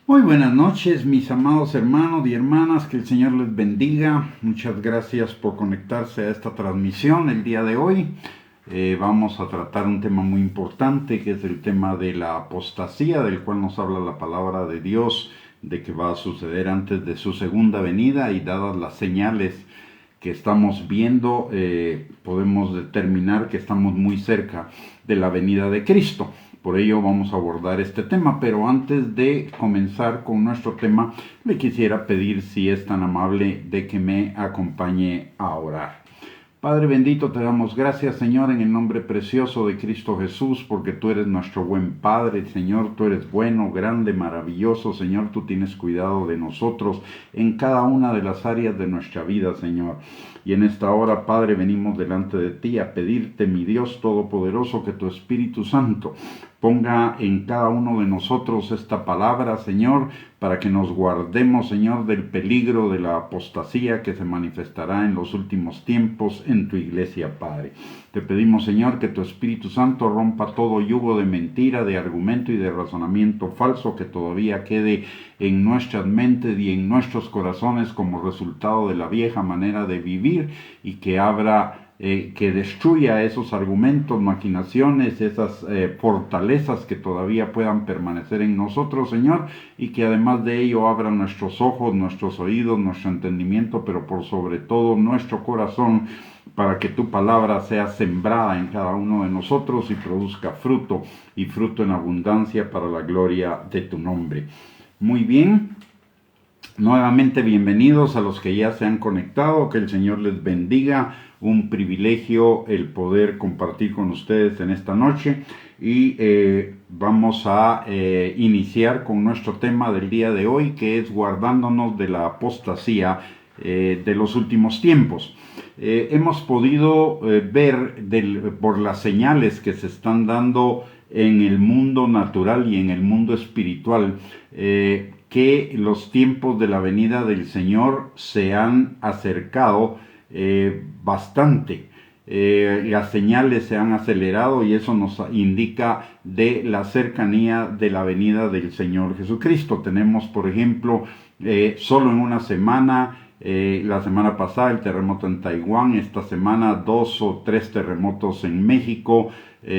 Muy buenas noches, mis amados hermanos y hermanas, que el Señor les bendiga. Muchas gracias por conectarse a esta transmisión el día de hoy. Vamos a tratar un tema muy importante, que es el tema de la apostasía, del cual nos habla la palabra de Dios, de que va a suceder antes de su segunda venida, y dadas las señales que estamos viendo, podemos determinar que estamos muy cerca de la venida de Cristo. Por ello vamos a abordar este tema, pero antes de comenzar con nuestro tema, le quisiera pedir, si es tan amable, de que me acompañe a orar. Padre bendito, te damos gracias, Señor, en el nombre precioso de Cristo Jesús, porque tú eres nuestro buen Padre, Señor. Tú eres bueno, grande, maravilloso, Señor. Tú tienes cuidado de nosotros en cada una de las áreas de nuestra vida, Señor. Y en esta hora, Padre, venimos delante de ti a pedirte, mi Dios Todopoderoso, que tu Espíritu Santo ponga en cada uno de nosotros esta palabra, Señor, para que nos guardemos, Señor, del peligro de la apostasía que se manifestará en los últimos tiempos en tu iglesia, Padre. Te pedimos, Señor, que tu Espíritu Santo rompa todo yugo de mentira, de argumento y de razonamiento falso que todavía quede en nuestras mentes y en nuestros corazones como resultado de la vieja manera de vivir, y que que destruya esos argumentos, maquinaciones, esas fortalezas que todavía puedan permanecer en nosotros, Señor, y que además de ello abra nuestros ojos, nuestros oídos, nuestro entendimiento, pero por sobre todo nuestro corazón, para que tu palabra sea sembrada en cada uno de nosotros y produzca fruto, y fruto en abundancia, para la gloria de tu nombre. Muy bien. Nuevamente bienvenidos a los que ya se han conectado, que el Señor les bendiga. Un privilegio el poder compartir con ustedes en esta noche, y vamos a iniciar con nuestro tema del día de hoy, que es guardándonos de la apostasía de los últimos tiempos. Hemos podido ver por las señales que se están dando en el mundo natural y en el mundo espiritual, que los tiempos de la venida del Señor se han acercado bastante. Las señales se han acelerado, y eso nos indica de la cercanía de la venida del Señor Jesucristo. Tenemos, por ejemplo, solo en una semana, la semana pasada el terremoto en Taiwán, esta semana 2 o 3 terremotos en México,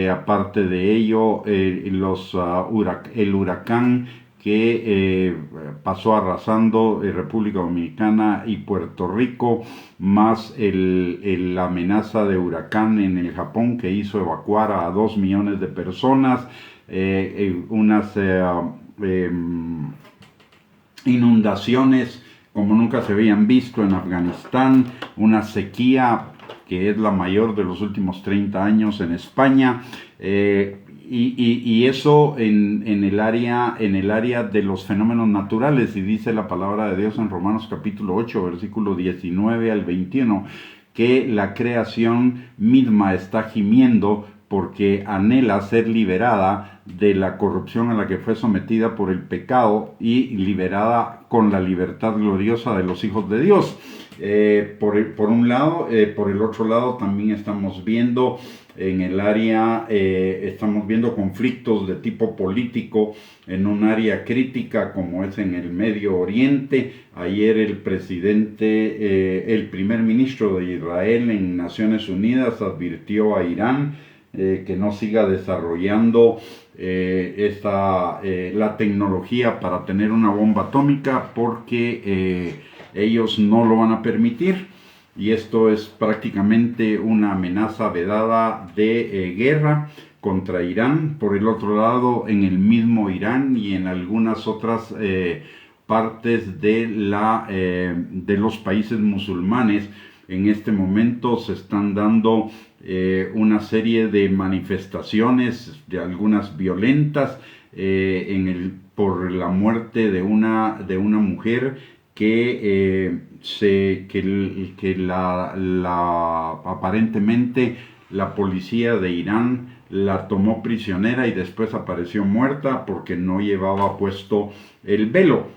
aparte de ello el huracán que pasó arrasando República Dominicana y Puerto Rico, más la amenaza de huracán en el Japón, que hizo evacuar a 2 millones de personas, unas inundaciones como nunca se habían visto en Afganistán, una sequía que es la mayor de los últimos 30 años en España, y eso en el área de los fenómenos naturales. Y dice la palabra de Dios en Romanos capítulo 8, versículo 19 al 21, que la creación misma está gimiendo porque anhela ser liberada de la corrupción a la que fue sometida por el pecado, y liberada con la libertad gloriosa de los hijos de Dios. Por un lado, por el otro lado también estamos viendo en el área, estamos viendo conflictos de tipo político en un área crítica como es en el Medio Oriente. Ayer el primer ministro de Israel en Naciones Unidas advirtió a Irán que no siga desarrollando la tecnología para tener una bomba atómica, porque ellos no lo van a permitir, y esto es prácticamente una amenaza vedada de guerra contra Irán. Por el otro lado, en el mismo Irán y en algunas otras partes de los países musulmanes, en este momento se están dando una serie de manifestaciones, de algunas violentas, por la muerte de una mujer que aparentemente la policía de Irán la tomó prisionera y después apareció muerta porque no llevaba puesto el velo.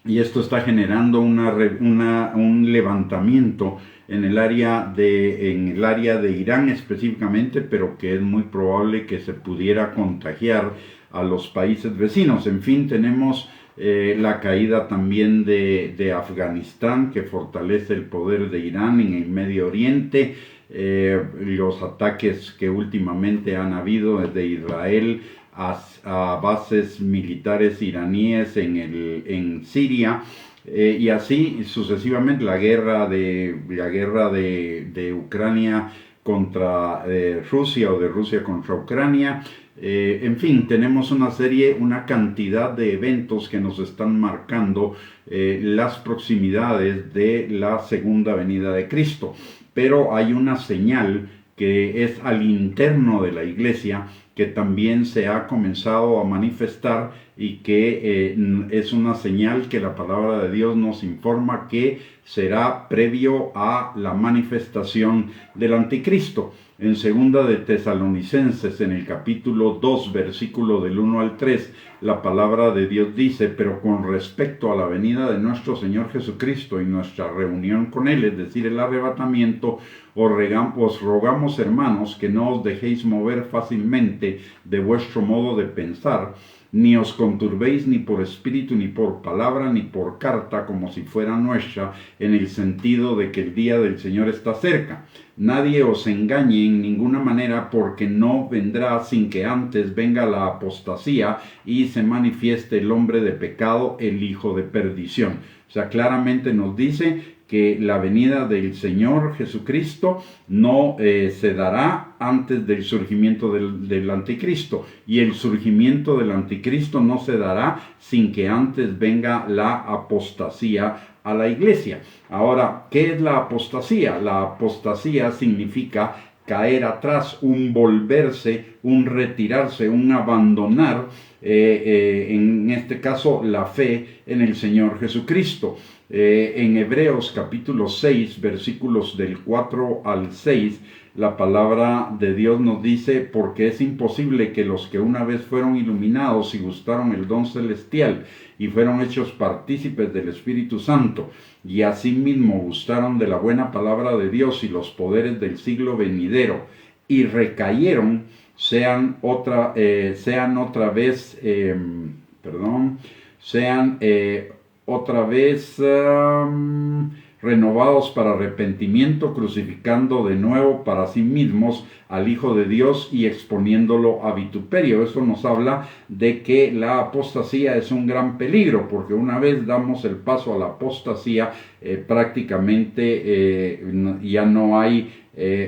Y esto está generando un levantamiento en el área de Irán específicamente, pero que es muy probable que se pudiera contagiar a los países vecinos. En fin, tenemos la caída también de Afganistán, que fortalece el poder de Irán en el Medio Oriente, los ataques que últimamente han habido desde Israel a bases militares iraníes en Siria, y así sucesivamente la guerra de Ucrania contra Rusia, o de Rusia contra Ucrania. En fin, tenemos una cantidad de eventos que nos están marcando las proximidades de la segunda venida de Cristo. Pero hay una señal que es al interno de la iglesia, que también se ha comenzado a manifestar, y que es una señal que la palabra de Dios nos informa que será previo a la manifestación del anticristo. En segunda de Tesalonicenses, en el capítulo 2, versículo del 1 al 3, la palabra de Dios dice: pero con respecto a la venida de nuestro Señor Jesucristo y nuestra reunión con Él, es decir, el arrebatamiento, os rogamos, hermanos, que no os dejéis mover fácilmente de vuestro modo de pensar, ni os conturbéis ni por espíritu, ni por palabra, ni por carta, como si fuera nuestra, en el sentido de que el día del Señor está cerca. Nadie os engañe en ninguna manera, porque no vendrá sin que antes venga la apostasía y se manifieste el hombre de pecado, el hijo de perdición. O sea, claramente nos dice que la venida del Señor Jesucristo no se dará antes del surgimiento del anticristo, y el surgimiento del anticristo no se dará sin que antes venga la apostasía a la iglesia. Ahora, ¿qué es la apostasía? La apostasía significa caer atrás, un volverse, un retirarse, un abandonar, en este caso la fe en el Señor Jesucristo. En Hebreos capítulo 6, versículos del 4 al 6, la palabra de Dios nos dice: porque es imposible que los que una vez fueron iluminados y gustaron el don celestial y fueron hechos partícipes del Espíritu Santo, y asimismo gustaron de la buena palabra de Dios y los poderes del siglo venidero, y recayeron, sean otra vez renovados para arrepentimiento, crucificando de nuevo para sí mismos al Hijo de Dios y exponiéndolo a vituperio. Eso nos habla de que la apostasía es un gran peligro, porque una vez damos el paso a la apostasía, prácticamente ya no hay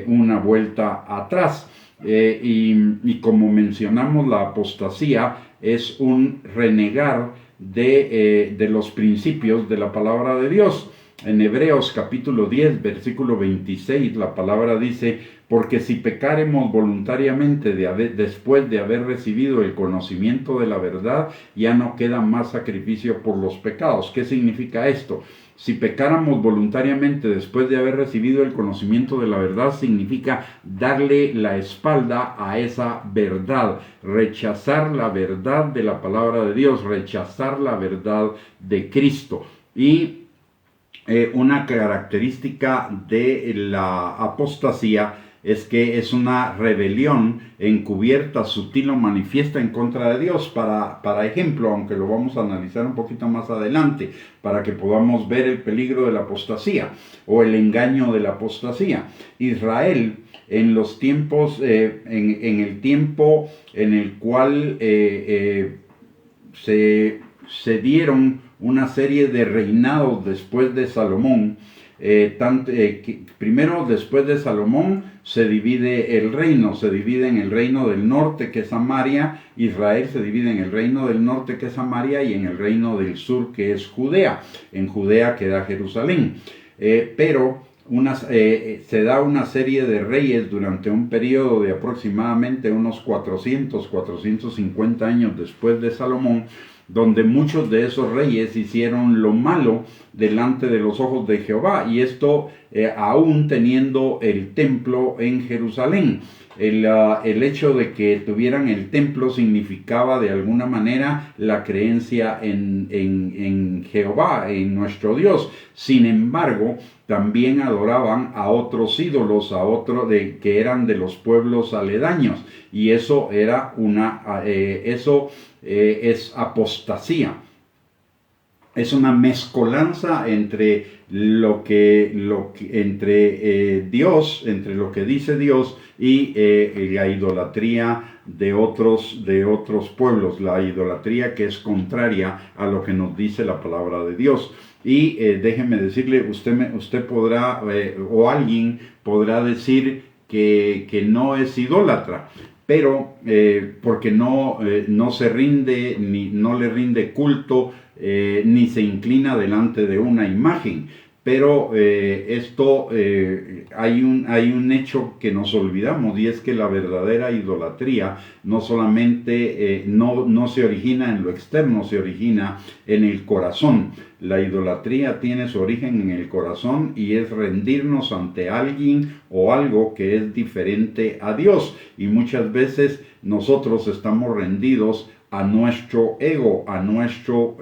una vuelta atrás. Y como mencionamos, la apostasía es un renegar de los principios de la palabra de Dios. En Hebreos capítulo 10, versículo 26, la palabra dice: porque si pecáremos voluntariamente después de haber recibido el conocimiento de la verdad, ya no queda más sacrificio por los pecados. ¿Qué significa esto? Si pecáramos voluntariamente después de haber recibido el conocimiento de la verdad, significa darle la espalda a esa verdad, rechazar la verdad de la palabra de Dios, rechazar la verdad de Cristo. Y una característica de la apostasía es que es una rebelión encubierta, sutil o manifiesta en contra de Dios. Para ejemplo, aunque lo vamos a analizar un poquito más adelante, para que podamos ver el peligro de la apostasía o el engaño de la apostasía. Israel, en los tiempos, en el tiempo en el cual se dieron una serie de reinados después de Salomón. Primero, después de Salomón, se divide el reino. Se divide en el reino del norte, que es Samaria. Israel se divide en el reino del norte, que es Samaria, y en el reino del sur, que es Judea. En Judea queda Jerusalén. Pero se da una serie de reyes durante un periodo de aproximadamente unos 450 años después de Salomón, donde muchos de esos reyes hicieron lo malo delante de los ojos de Jehová, y esto aún teniendo el templo en Jerusalén. El hecho de que tuvieran el templo significaba de alguna manera la creencia en Jehová, en nuestro Dios. Sin embargo, también adoraban a otros ídolos, que eran de los pueblos aledaños, y eso era es apostasía. Es una mezcolanza entre Dios, entre lo que dice Dios y la idolatría de otros pueblos, la idolatría que es contraria a lo que nos dice la palabra de Dios. Y déjeme decirle, usted podrá, o alguien podrá decir que no es idólatra, pero porque no se rinde, no le rinde culto, ni se inclina delante de una imagen. Pero hay un hecho que nos olvidamos, y es que la verdadera idolatría no solamente no se origina en lo externo, se origina en el corazón. La idolatría tiene su origen en el corazón y es rendirnos ante alguien o algo que es diferente a Dios. Y muchas veces nosotros estamos rendidos a nuestro ego, a nuestro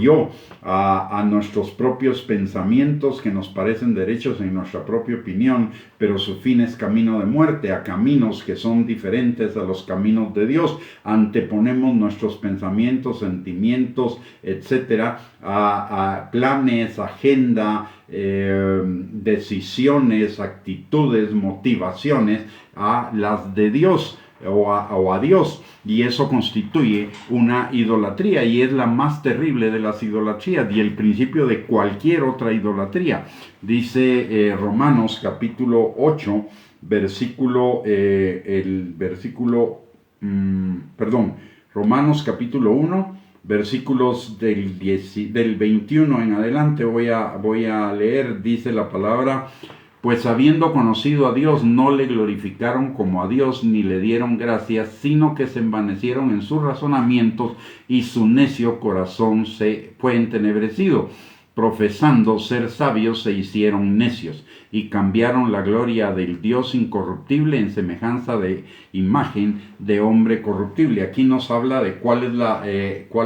yo, a nuestros propios pensamientos que nos parecen derechos en nuestra propia opinión, pero su fin es camino de muerte, a caminos que son diferentes a los caminos de Dios. Anteponemos nuestros pensamientos, sentimientos, etcétera, a planes, agenda, decisiones, actitudes, motivaciones, a las de Dios o a Dios, y eso constituye una idolatría, y es la más terrible de las idolatrías y el principio de cualquier otra idolatría. Dice Romanos capítulo 8, Romanos capítulo 1, versículos del 21 en adelante, voy a leer. Dice la palabra: pues habiendo conocido a Dios, no le glorificaron como a Dios, ni le dieron gracias, sino que se envanecieron en sus razonamientos, y su necio corazón se fue entenebrecido. Profesando ser sabios, se hicieron necios, y cambiaron la gloria del Dios incorruptible en semejanza de imagen de hombre corruptible. Aquí nos habla de cuál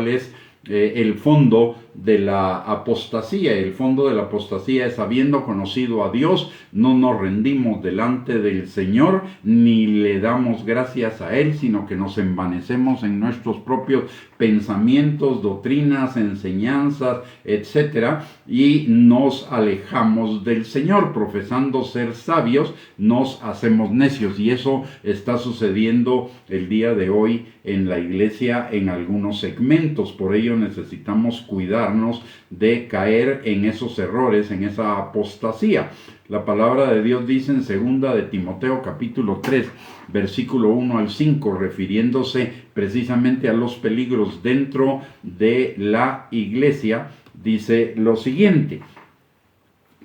es el fondo de la apostasía. El fondo de la apostasía es: habiendo conocido a Dios, no nos rendimos delante del Señor, ni le damos gracias a Él, sino que nos envanecemos en nuestros propios pensamientos, doctrinas, enseñanzas, etcétera, y nos alejamos del Señor. Profesando ser sabios, nos hacemos necios, y eso está sucediendo el día de hoy en la iglesia en algunos segmentos. Por ello necesitamos cuidarnos de caer en esos errores, en esa apostasía. La palabra de Dios dice en 2 de Timoteo capítulo 3, versículo 1 al 5, refiriéndose precisamente a los peligros dentro de la iglesia, dice lo siguiente: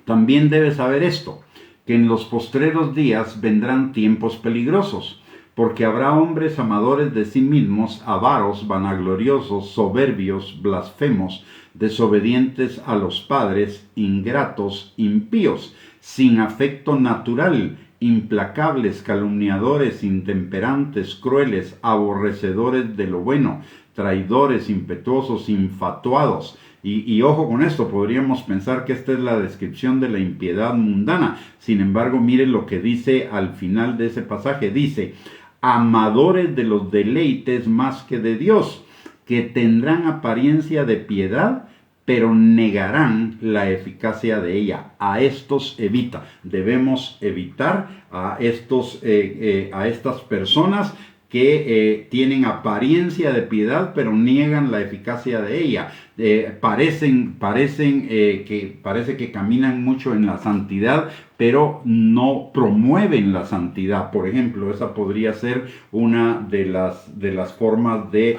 también debes saber esto, que en los postreros días vendrán tiempos peligrosos, porque habrá hombres amadores de sí mismos, avaros, vanagloriosos, soberbios, blasfemos, desobedientes a los padres, ingratos, impíos, sin afecto natural, implacables, calumniadores, intemperantes, crueles, aborrecedores de lo bueno, traidores, impetuosos, infatuados. Y ojo con esto, podríamos pensar que esta es la descripción de la impiedad mundana. Sin embargo, miren lo que dice al final de ese pasaje. Dice: amadores de los deleites más que de Dios, que tendrán apariencia de piedad, pero negarán la eficacia de ella. A estos evita. Debemos evitar a estas personas que tienen apariencia de piedad, pero niegan la eficacia de ella. Parece que caminan mucho en la santidad, pero no promueven la santidad. Por ejemplo, esa podría ser una de las formas de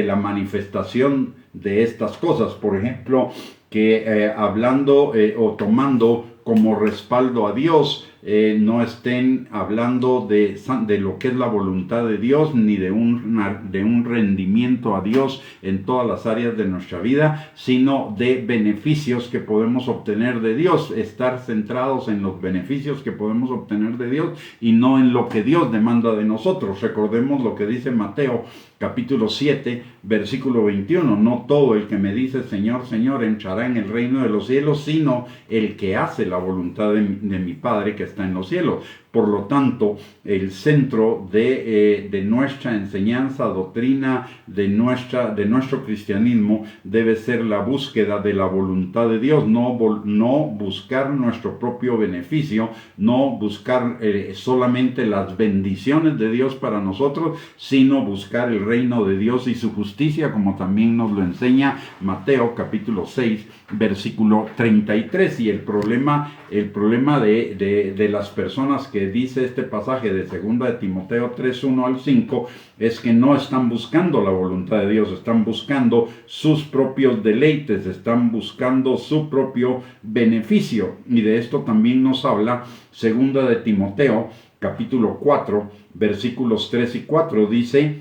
la manifestación de estas cosas. Por ejemplo, que hablando o tomando como respaldo a Dios, no estén hablando de lo que es la voluntad de Dios, ni de un rendimiento a Dios en todas las áreas de nuestra vida, sino de beneficios que podemos obtener de Dios, estar centrados en los beneficios que podemos obtener de Dios y no en lo que Dios demanda de nosotros. Recordemos lo que dice Mateo capítulo 7, versículo 21, no todo el que me dice Señor, Señor entrará en el reino de los cielos, sino el que hace la voluntad de mi Padre que está en los cielos. Por lo tanto, el centro de nuestra enseñanza, doctrina, de nuestro cristianismo debe ser la búsqueda de la voluntad de Dios, no buscar nuestro propio beneficio, no buscar solamente las bendiciones de Dios para nosotros, sino buscar el reino de Dios y su justicia, como también nos lo enseña Mateo capítulo 6, versículo 33. Y el problema de las personas que dice este pasaje de 2 de Timoteo 3, 1 al 5, es que no están buscando la voluntad de Dios, están buscando sus propios deleites, están buscando su propio beneficio. Y de esto también nos habla 2 de Timoteo capítulo 4, versículos 3 y 4, dice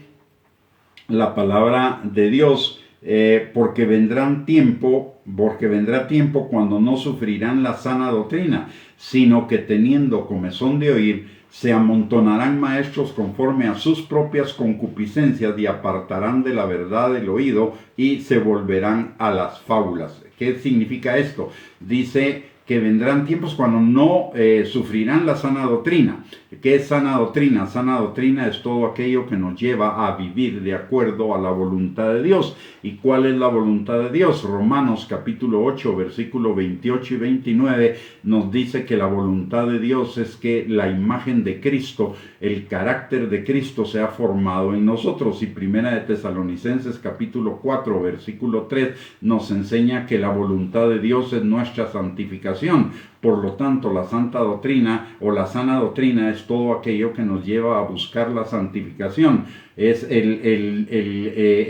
la palabra de Dios, porque vendrá tiempo cuando no sufrirán la sana doctrina, sino que teniendo comezón de oír, se amontonarán maestros conforme a sus propias concupiscencias y apartarán de la verdad el oído y se volverán a las fábulas. ¿Qué significa esto? Dice que vendrán tiempos cuando no sufrirán la sana doctrina. ¿Qué es sana doctrina? Sana doctrina es todo aquello que nos lleva a vivir de acuerdo a la voluntad de Dios. ¿Y cuál es la voluntad de Dios? Romanos capítulo 8, versículo 28 y 29 nos dice que la voluntad de Dios es que la imagen de Cristo, el carácter de Cristo sea formado en nosotros. Y Primera de Tesalonicenses capítulo 4, versículo 3 nos enseña que la voluntad de Dios es nuestra santificación. Por lo tanto, la santa doctrina o la sana doctrina es todo aquello que nos lleva a buscar la santificación. Es el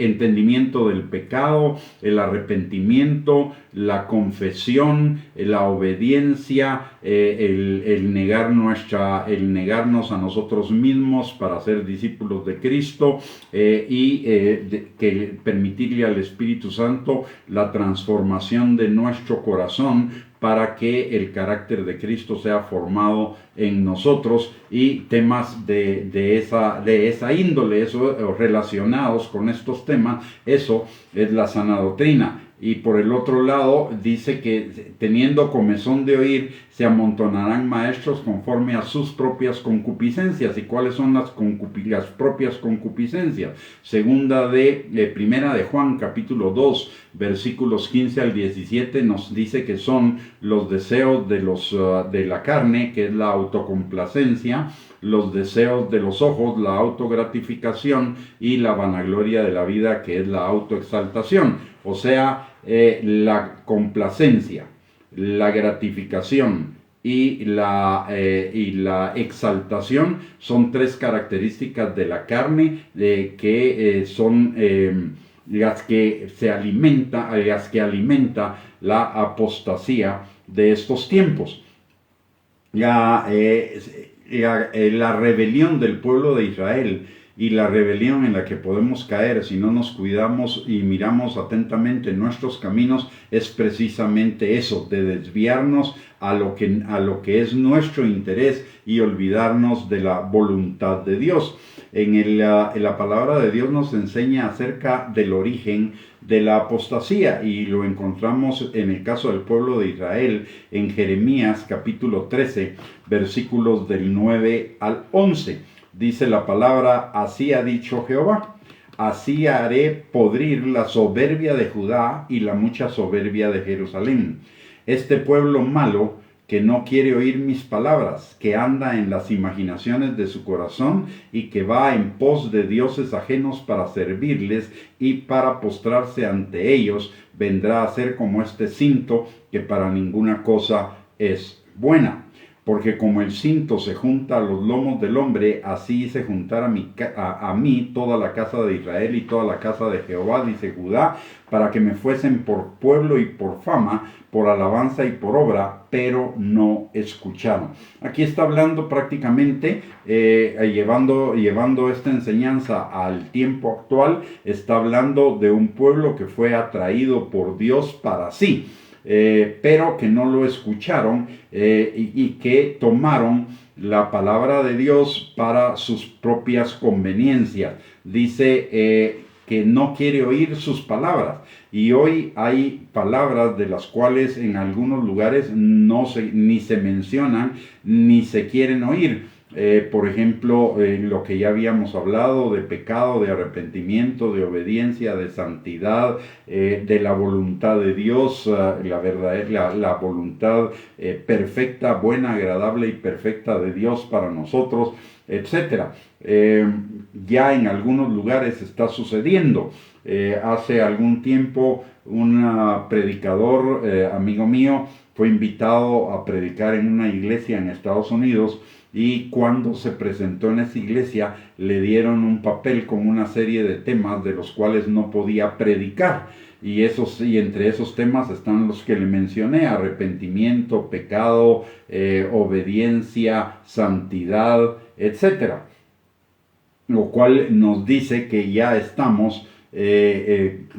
entendimiento del pecado, el arrepentimiento, la confesión, la obediencia, el negarnos a nosotros mismos para ser discípulos de Cristo que permitirle al Espíritu Santo la transformación de nuestro corazón para que el carácter de Cristo sea formado en nosotros, y temas de esa índole, eso, relacionados con estos temas, eso es la sana doctrina. Y por el otro lado dice que teniendo comezón de oír, se amontonarán maestros conforme a sus propias concupiscencias. ¿Y cuáles son las propias concupiscencias? Primera de Juan capítulo 2, versículos 15 al 17 nos dice que son los deseos de la carne, que es la autocomplacencia, los deseos de los ojos, la autogratificación, y la vanagloria de la vida, que es la autoexaltación. O sea, la complacencia, la gratificación y la exaltación son tres características de la carne que son las que alimenta la apostasía de estos tiempos. La rebelión del pueblo de Israel y la rebelión en la que podemos caer si no nos cuidamos y miramos atentamente nuestros caminos es precisamente eso, de desviarnos a lo que es nuestro interés y olvidarnos de la voluntad de Dios. En la palabra de Dios nos enseña acerca del origen de la apostasía, y lo encontramos en el caso del pueblo de Israel en Jeremías capítulo 13, versículos del 9 al 11. Dice la palabra: así ha dicho Jehová, así haré podrir la soberbia de Judá y la mucha soberbia de Jerusalén. Este pueblo malo que no quiere oír mis palabras, que anda en las imaginaciones de su corazón y que va en pos de dioses ajenos para servirles y para postrarse ante ellos, vendrá a ser como este cinto que para ninguna cosa es buena. porque como el cinto se junta a los lomos del hombre, así se juntara a mí toda la casa de Israel y toda la casa de Jehová, dice Judá, para que me fuesen por pueblo y por fama, por alabanza y por obra, pero no escucharon. Aquí está hablando prácticamente, llevando esta enseñanza al tiempo actual, está hablando de un pueblo que fue atraído por Dios para sí. Pero que no lo escucharon y que tomaron la palabra de Dios para sus propias conveniencias. Dice que no quiere oír sus palabras. Y hoy hay palabras de las cuales en algunos lugares ni se mencionan ni se quieren oír. Por ejemplo, lo que ya habíamos hablado de pecado, de arrepentimiento, de obediencia, de santidad, de la voluntad de Dios, la voluntad perfecta, buena, agradable y perfecta de Dios para nosotros, etc. Ya en algunos lugares está sucediendo. Hace algún tiempo un predicador, amigo mío, fue invitado a predicar en una iglesia en Estados Unidos. Y cuando se presentó en esa iglesia, le dieron un papel con una serie de temas de los cuales no podía predicar. Y entre esos temas están los que le mencioné: arrepentimiento, pecado, obediencia, santidad, etc. Lo cual nos dice que ya estamos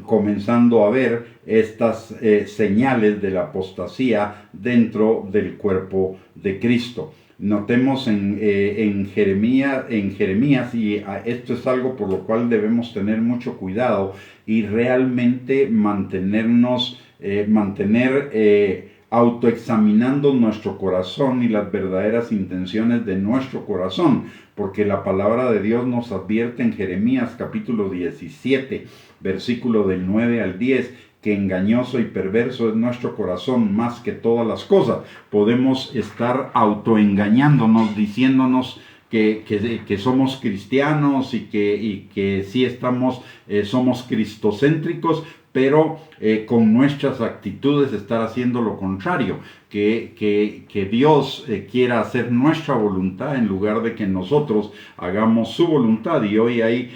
comenzando a ver estas señales de la apostasía dentro del cuerpo de Cristo. Notemos en Jeremías, y esto es algo por lo cual debemos tener mucho cuidado y realmente autoexaminando nuestro corazón y las verdaderas intenciones de nuestro corazón, porque la palabra de Dios nos advierte en Jeremías capítulo 17, versículo del 9 al 10, que engañoso y perverso es nuestro corazón más que todas las cosas. Podemos estar autoengañándonos, diciéndonos que somos cristianos y que sí somos cristocéntricos, pero con nuestras actitudes estar haciendo lo contrario, que Dios quiera hacer nuestra voluntad en lugar de que nosotros hagamos su voluntad. Y hoy hay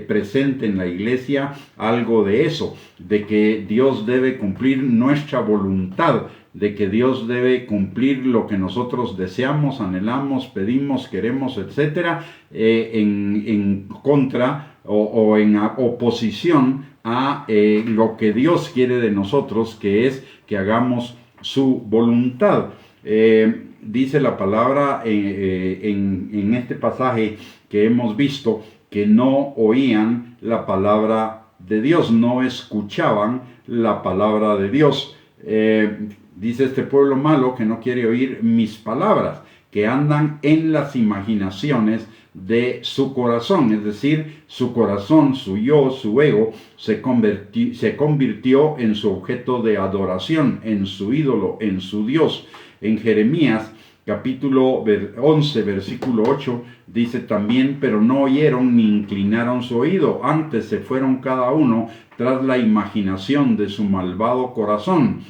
presente en la iglesia algo de eso, de que Dios debe cumplir nuestra voluntad, de que Dios debe cumplir lo que nosotros deseamos, anhelamos, pedimos, queremos, etc., en contra o en oposición a lo que Dios quiere de nosotros, que es que hagamos su voluntad. Dice la palabra en este pasaje que hemos visto, que no oían la palabra de Dios, no escuchaban la palabra de Dios. Dice este pueblo malo que no quiere oír mis palabras, que andan en las imaginaciones de su corazón, es decir, su corazón, su yo, su ego, se convirtió en su objeto de adoración, en su ídolo, en su Dios. En Jeremías capítulo 11, versículo 8, dice también: pero no oyeron ni inclinaron su oído, antes se fueron cada uno tras la imaginación de su malvado corazón.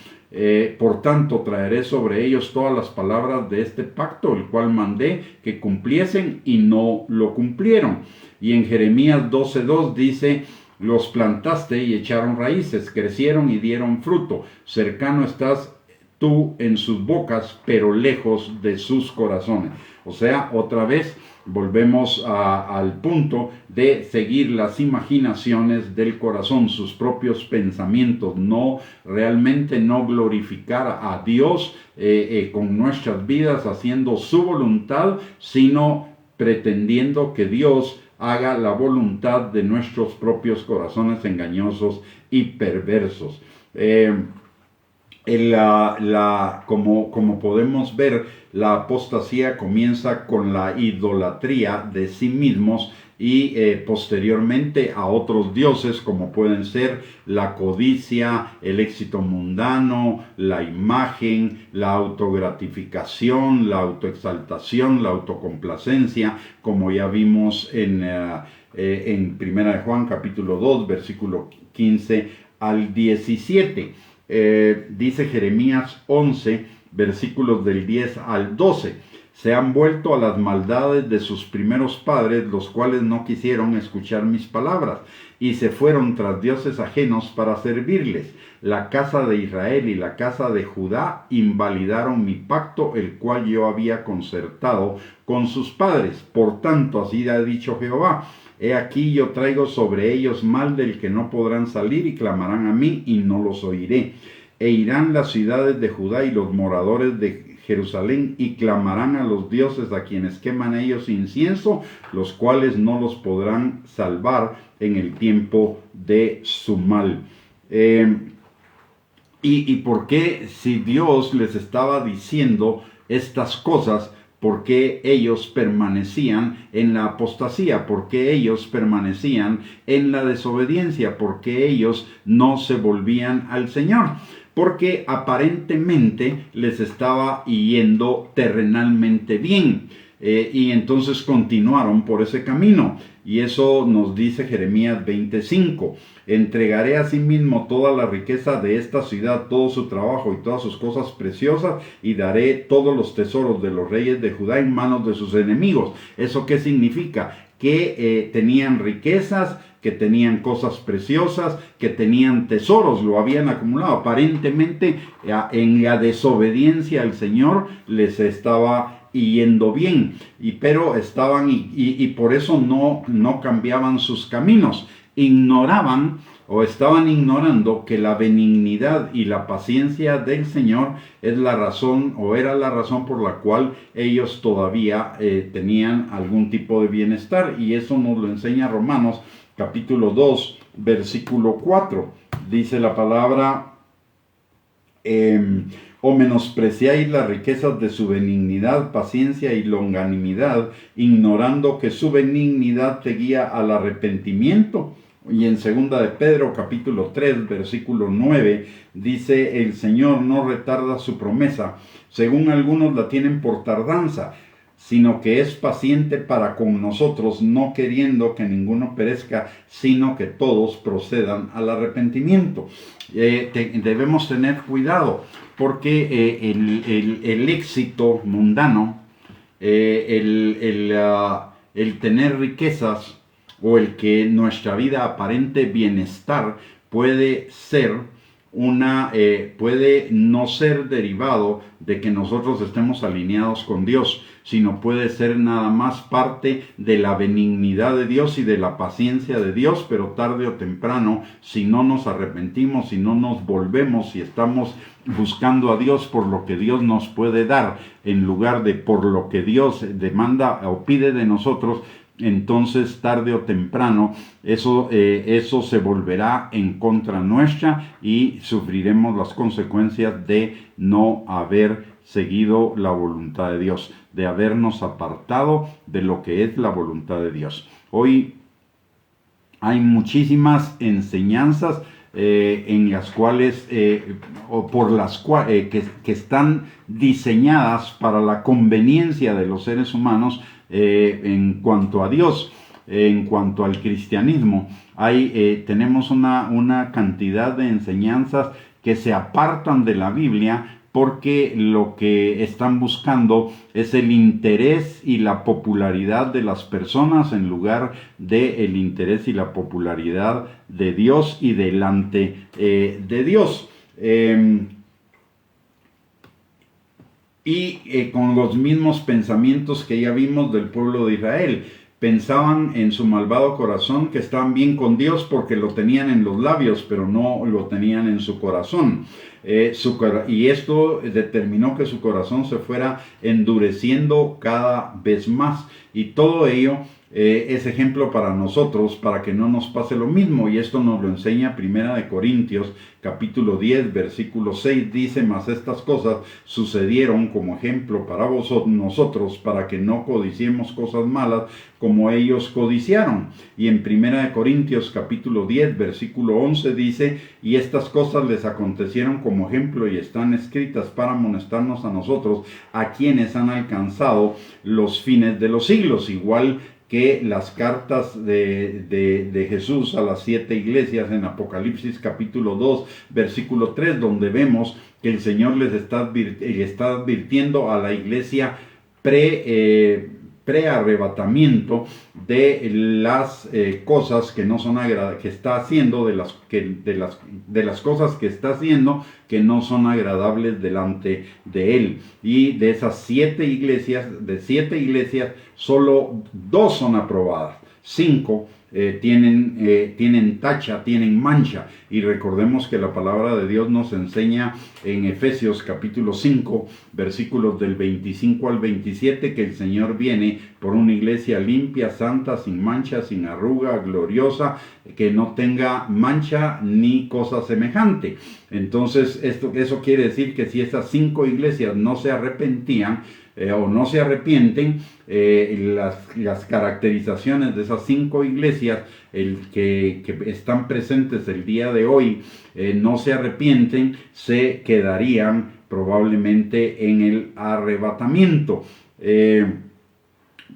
Por tanto, traeré sobre ellos todas las palabras de este pacto, el cual mandé que cumpliesen, y no lo cumplieron. Y en Jeremías 12:2 dice: los plantaste y echaron raíces, crecieron y dieron fruto. Cercano estás tú en sus bocas, pero lejos de sus corazones. O sea, otra vez volvemos al punto de seguir las imaginaciones del corazón, sus propios pensamientos, realmente no glorificar a Dios con nuestras vidas, haciendo su voluntad, sino pretendiendo que Dios haga la voluntad de nuestros propios corazones engañosos y perversos. Como podemos ver, la apostasía comienza con la idolatría de sí mismos y posteriormente a otros dioses, como pueden ser la codicia, el éxito mundano, la imagen, la autogratificación, la autoexaltación, la autocomplacencia, como ya vimos en 1 de Juan capítulo 2, versículo 15 al 17. Dice Jeremías 11, versículos del 10 al 12. Se han vuelto a las maldades de sus primeros padres, los cuales no quisieron escuchar mis palabras, y se fueron tras dioses ajenos para servirles. La casa de Israel y la casa de Judá invalidaron mi pacto, el cual yo había concertado con sus padres. Por tanto, así ha dicho Jehová: he aquí yo traigo sobre ellos mal del que no podrán salir, y clamarán a mí, y no los oiré. E irán las ciudades de Judá y los moradores de Jerusalén, y clamarán a los dioses a quienes queman ellos incienso, los cuales no los podrán salvar en el tiempo de su mal. ¿Y por qué, si Dios les estaba diciendo estas cosas, por qué ellos permanecían en la apostasía? ¿Por qué ellos permanecían en la desobediencia? ¿Por qué ellos no se volvían al Señor? Porque aparentemente les estaba yendo terrenalmente bien. Y entonces continuaron por ese camino. Y eso nos dice Jeremías 25. Entregaré asimismo toda la riqueza de esta ciudad, todo su trabajo y todas sus cosas preciosas, y daré todos los tesoros de los reyes de Judá en manos de sus enemigos. ¿Eso qué significa? Que tenían riquezas, que tenían cosas preciosas, que tenían tesoros, lo habían acumulado. Aparentemente en la desobediencia al Señor les estaba yendo bien, pero estaban y por eso no cambiaban sus caminos. Ignoraban o estaban ignorando que la benignidad y la paciencia del Señor es la razón, o era la razón por la cual ellos todavía tenían algún tipo de bienestar. Y eso nos lo enseña Romanos capítulo 2, versículo 4. Dice la palabra: o menospreciáis las riquezas de su benignidad, paciencia y longanimidad, ignorando que su benignidad te guía al arrepentimiento. Y en 2 de Pedro capítulo 3, versículo 9, dice: el Señor no retarda su promesa, según algunos la tienen por tardanza, sino que es paciente para con nosotros, no queriendo que ninguno perezca, sino que todos procedan al arrepentimiento. Debemos tener cuidado, porque el éxito mundano, el tener riquezas, o el que nuestra vida aparente bienestar puede no ser derivado de que nosotros estemos alineados con Dios, sino puede ser nada más parte de la benignidad de Dios y de la paciencia de Dios. Pero tarde o temprano, si no nos arrepentimos, si no nos volvemos, si estamos buscando a Dios por lo que Dios nos puede dar, en lugar de por lo que Dios demanda o pide de nosotros, entonces tarde o temprano eso se volverá en contra nuestra, y sufriremos las consecuencias de no haber seguido la voluntad de Dios, de habernos apartado de lo que es la voluntad de Dios. Hoy hay muchísimas enseñanzas en las cuales que están diseñadas para la conveniencia de los seres humanos. En cuanto a Dios, en cuanto al cristianismo, tenemos una cantidad de enseñanzas que se apartan de la Biblia, porque lo que están buscando es el interés y la popularidad de las personas, en lugar del interés y la popularidad de Dios y delante de Dios. Con los mismos pensamientos que ya vimos del pueblo de Israel. Pensaban en su malvado corazón que estaban bien con Dios porque lo tenían en los labios, pero no lo tenían en su corazón. Y esto determinó que su corazón se fuera endureciendo cada vez más. Y todo ello es ejemplo para nosotros, para que no nos pase lo mismo. Y esto nos lo enseña 1 Corintios capítulo 10, versículo 6. Dice: mas estas cosas sucedieron como ejemplo para nosotros, para que no codiciemos cosas malas como ellos codiciaron. Y en 1 Corintios capítulo 10, versículo 11 dice: y estas cosas les acontecieron como ejemplo y están escritas para amonestarnos a nosotros, a quienes han alcanzado los fines de los siglos. Igual que las cartas de Jesús a las 7 iglesias en Apocalipsis capítulo 2, versículo 3, donde vemos que el Señor les está advirtiendo a la iglesia pre-arrebatamiento de las cosas que no son que está haciendo, de las cosas que está haciendo que no son agradables delante de él. Y de esas 7 iglesias, solo 2 son aprobadas. 5 tienen tacha, tienen mancha. Y recordemos que la palabra de Dios nos enseña en Efesios capítulo 5, versículos del 25 al 27, que el Señor viene por una iglesia limpia, santa, sin mancha, sin arruga, gloriosa, que no tenga mancha ni cosa semejante. Entonces, eso quiere decir que si esas 5 iglesias no se arrepentían, o no se arrepienten, las caracterizaciones de esas 5 iglesias que están presentes el día de hoy, no se arrepienten, se quedarían probablemente en el arrebatamiento.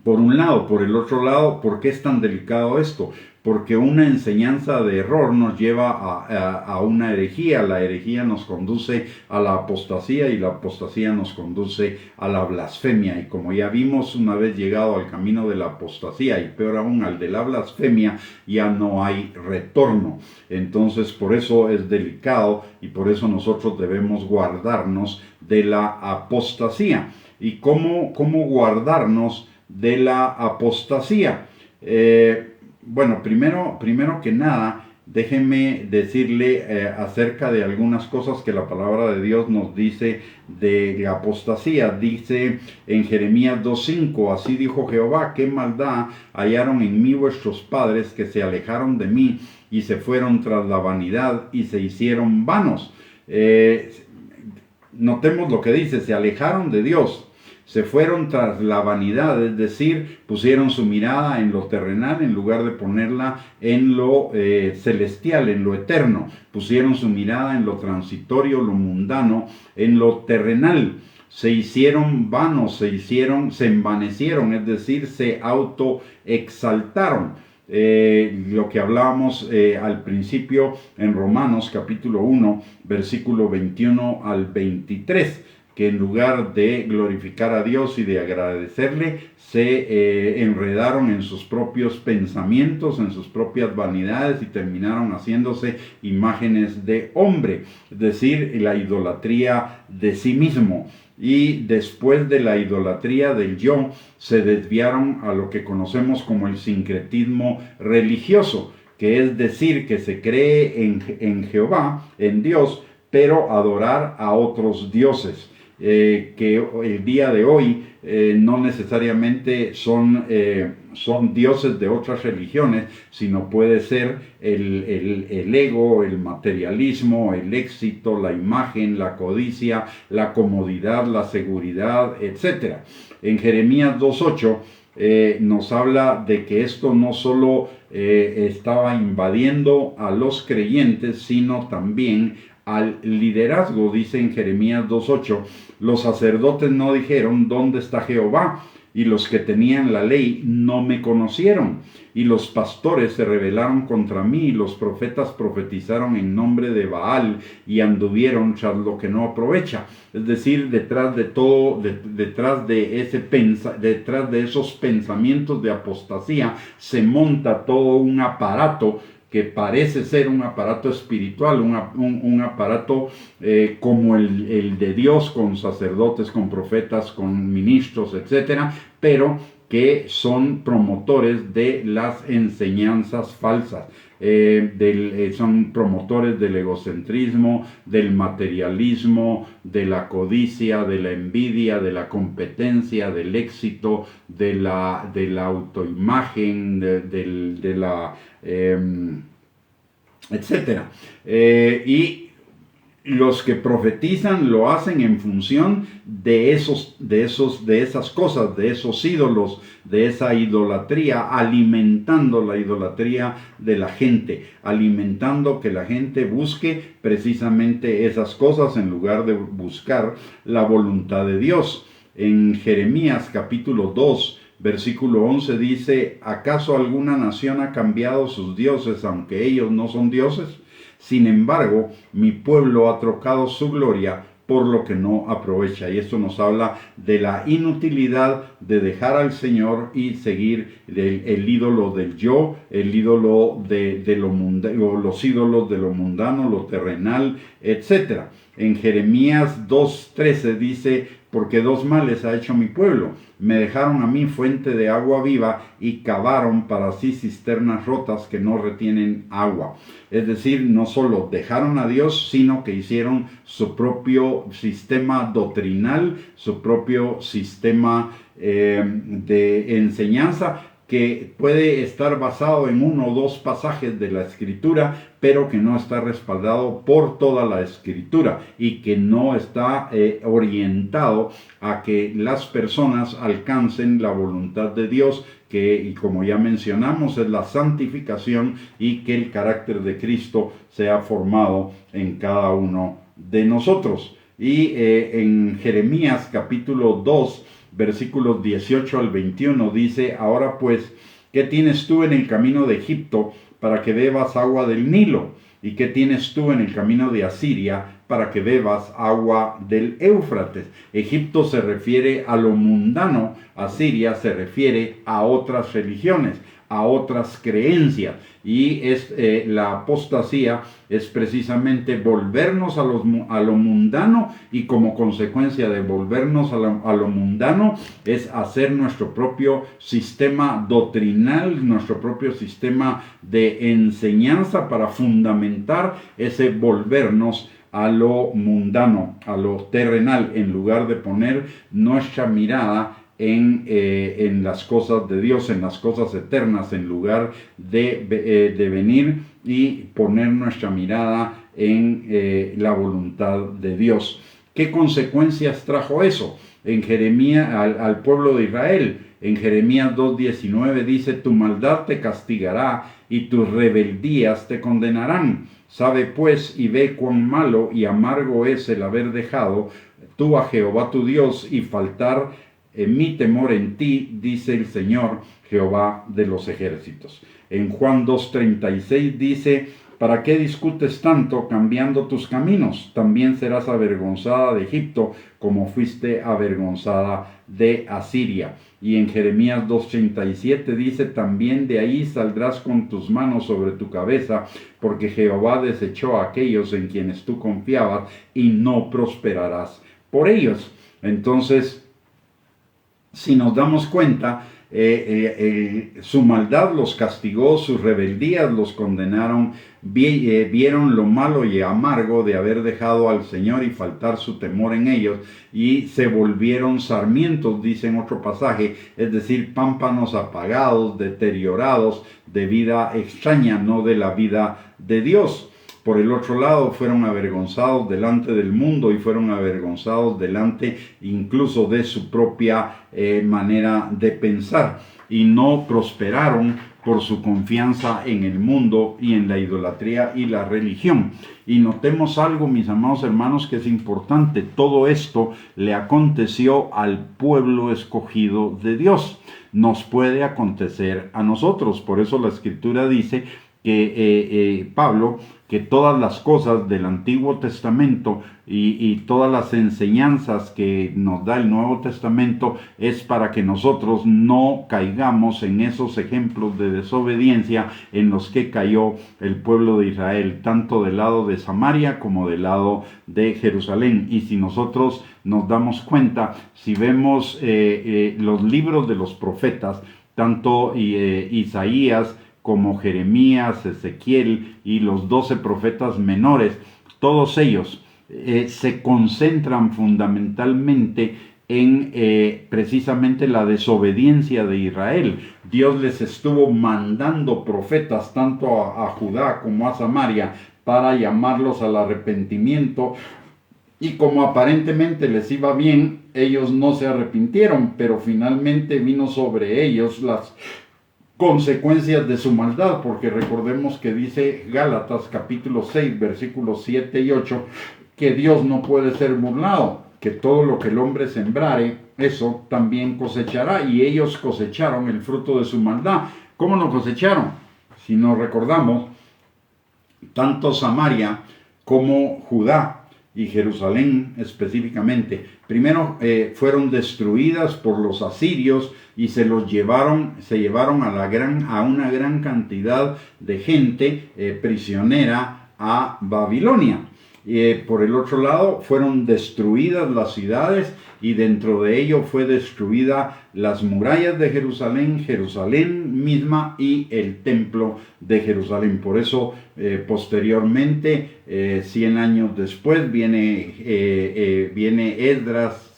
Por un lado. Por el otro lado, ¿por qué es tan delicado esto? Porque una enseñanza de error nos lleva a una herejía. La herejía nos conduce a la apostasía y la apostasía nos conduce a la blasfemia. Y como ya vimos, una vez llegado al camino de la apostasía y peor aún al de la blasfemia, ya no hay retorno. Entonces, por eso es delicado y por eso nosotros debemos guardarnos de la apostasía. ¿Y cómo guardarnos de la apostasía? Bueno, primero que nada, déjenme decirle acerca de algunas cosas que la palabra de Dios nos dice de la apostasía. Dice en Jeremías 2:5, así dijo Jehová, qué maldad hallaron en mí vuestros padres, que se alejaron de mí y se fueron tras la vanidad y se hicieron vanos. Notemos lo que dice, se alejaron de Dios. Se fueron tras la vanidad, es decir, pusieron su mirada en lo terrenal en lugar de ponerla en lo celestial, en lo eterno. Pusieron su mirada en lo transitorio, lo mundano, en lo terrenal. Se hicieron vanos, se envanecieron, es decir, se autoexaltaron. Lo que hablábamos al principio en Romanos capítulo 1, versículo 21 al 23. Que en lugar de glorificar a Dios y de agradecerle, se enredaron en sus propios pensamientos, en sus propias vanidades y terminaron haciéndose imágenes de hombre, es decir, la idolatría de sí mismo. Y después de la idolatría del yo, se desviaron a lo que conocemos como el sincretismo religioso, que es decir, que se cree en Jehová, en Dios, pero adorar a otros dioses. Que el día de hoy no necesariamente son dioses de otras religiones, sino puede ser el ego, el materialismo, el éxito, la imagen, la codicia, la comodidad, la seguridad, etc. En Jeremías 2:8 nos habla de que esto no solo estaba invadiendo a los creyentes, sino también al liderazgo. Dice en Jeremías 2:8, los sacerdotes no dijeron, ¿dónde está Jehová? Y los que tenían la ley no me conocieron. Y los pastores se rebelaron contra mí, y los profetas profetizaron en nombre de Baal y anduvieron tras lo que no aprovecha. Es decir, detrás de esos pensamientos de apostasía se monta todo un aparato que parece ser un aparato espiritual, un aparato como el de Dios, con sacerdotes, con profetas, con ministros, etc., pero que son promotores de las enseñanzas falsas, son promotores del egocentrismo, del materialismo, de la codicia, de la envidia, de la competencia, del éxito, de la autoimagen, etcétera. Y los que profetizan lo hacen en función de esas cosas, de esos ídolos, de esa idolatría, alimentando la idolatría de la gente, alimentando que la gente busque precisamente esas cosas en lugar de buscar la voluntad de Dios. En Jeremías capítulo 2, versículo 11 dice, ¿acaso alguna nación ha cambiado sus dioses, aunque ellos no son dioses? Sin embargo, mi pueblo ha trocado su gloria por lo que no aprovecha. Y esto nos habla de la inutilidad de dejar al Señor y seguir el ídolo del yo, el ídolo de lo mundano, los ídolos de lo mundano, lo terrenal, etc. En Jeremías 2:13 dice, porque dos males ha hecho mi pueblo. Me dejaron a mí fuente de agua viva y cavaron para sí cisternas rotas que no retienen agua. Es decir, no solo dejaron a Dios, sino que hicieron su propio sistema doctrinal, su propio sistema de enseñanza, que puede estar basado en uno o dos pasajes de la Escritura, pero que no está respaldado por toda la Escritura y que no está orientado a que las personas alcancen la voluntad de Dios, que, y como ya mencionamos, es la santificación y que el carácter de Cristo sea formado en cada uno de nosotros. Y en Jeremías capítulo 2, versículos 18 al 21 dice, ahora pues, ¿qué tienes tú en el camino de Egipto para que bebas agua del Nilo? ¿Y qué tienes tú en el camino de Asiria para que bebas agua del Éufrates? Egipto se refiere a lo mundano, Asiria se refiere a otras religiones, a otras creencias, y la apostasía es precisamente volvernos a lo mundano, y como consecuencia de volvernos a lo mundano es hacer nuestro propio sistema doctrinal, nuestro propio sistema de enseñanza para fundamentar ese volvernos a lo mundano, a lo terrenal, en lugar de poner nuestra mirada en las cosas de Dios, en las cosas eternas, en lugar de venir y poner nuestra mirada en la voluntad de Dios. ¿Qué consecuencias trajo eso en Jeremías al pueblo de Israel? En Jeremías 2:19 dice, tu maldad te castigará y tus rebeldías te condenarán. Sabe pues y ve cuán malo y amargo es el haber dejado tú a Jehová tu Dios y faltar mi temor en ti, dice el Señor, Jehová de los ejércitos. En Juan 2:36 dice, ¿para qué discutes tanto cambiando tus caminos? También serás avergonzada de Egipto, como fuiste avergonzada de Asiria. Y en Jeremías 2:37 dice, también de ahí saldrás con tus manos sobre tu cabeza, porque Jehová desechó a aquellos en quienes tú confiabas, y no prosperarás por ellos. Entonces, si nos damos cuenta, su maldad los castigó, sus rebeldías los condenaron, vieron lo malo y amargo de haber dejado al Señor y faltar su temor en ellos, y se volvieron sarmientos, dice en otro pasaje, es decir, pámpanos apagados, deteriorados, de vida extraña, no de la vida de Dios. Por el otro lado, fueron avergonzados delante del mundo y fueron avergonzados delante incluso de su propia manera de pensar, y no prosperaron por su confianza en el mundo y en la idolatría y la religión. Y notemos algo, mis amados hermanos, que es importante. Todo esto le aconteció al pueblo escogido de Dios. Nos puede acontecer a nosotros. Por eso la Escritura dice que Pablo, que todas las cosas del Antiguo Testamento y todas las enseñanzas que nos da el Nuevo Testamento es para que nosotros no caigamos en esos ejemplos de desobediencia en los que cayó el pueblo de Israel, tanto del lado de Samaria como del lado de Jerusalén. Y si nosotros nos damos cuenta, si vemos los libros de los profetas, tanto Isaías como Jeremías, Ezequiel y los 12 profetas menores, todos ellos se concentran fundamentalmente en precisamente la desobediencia de Israel. Dios les estuvo mandando profetas tanto a Judá como a Samaria para llamarlos al arrepentimiento, y como aparentemente les iba bien, ellos no se arrepintieron, pero finalmente vino sobre ellos las consecuencias de su maldad, porque recordemos que dice Gálatas capítulo 6 versículos 7 y 8 que Dios no puede ser burlado, que todo lo que el hombre sembrare, eso también cosechará. Y ellos cosecharon el fruto de su maldad. ¿Cómo lo cosecharon? Si nos recordamos, tanto Samaria como Judá y Jerusalén específicamente, primero fueron destruidas por los asirios y se llevaron a una gran cantidad de gente prisionera a Babilonia. Por el otro lado, fueron destruidas las ciudades y dentro de ello fue destruida las murallas de Jerusalén, Jerusalén misma y el templo de Jerusalén. Por eso, posteriormente, 100 años después, viene Esdras,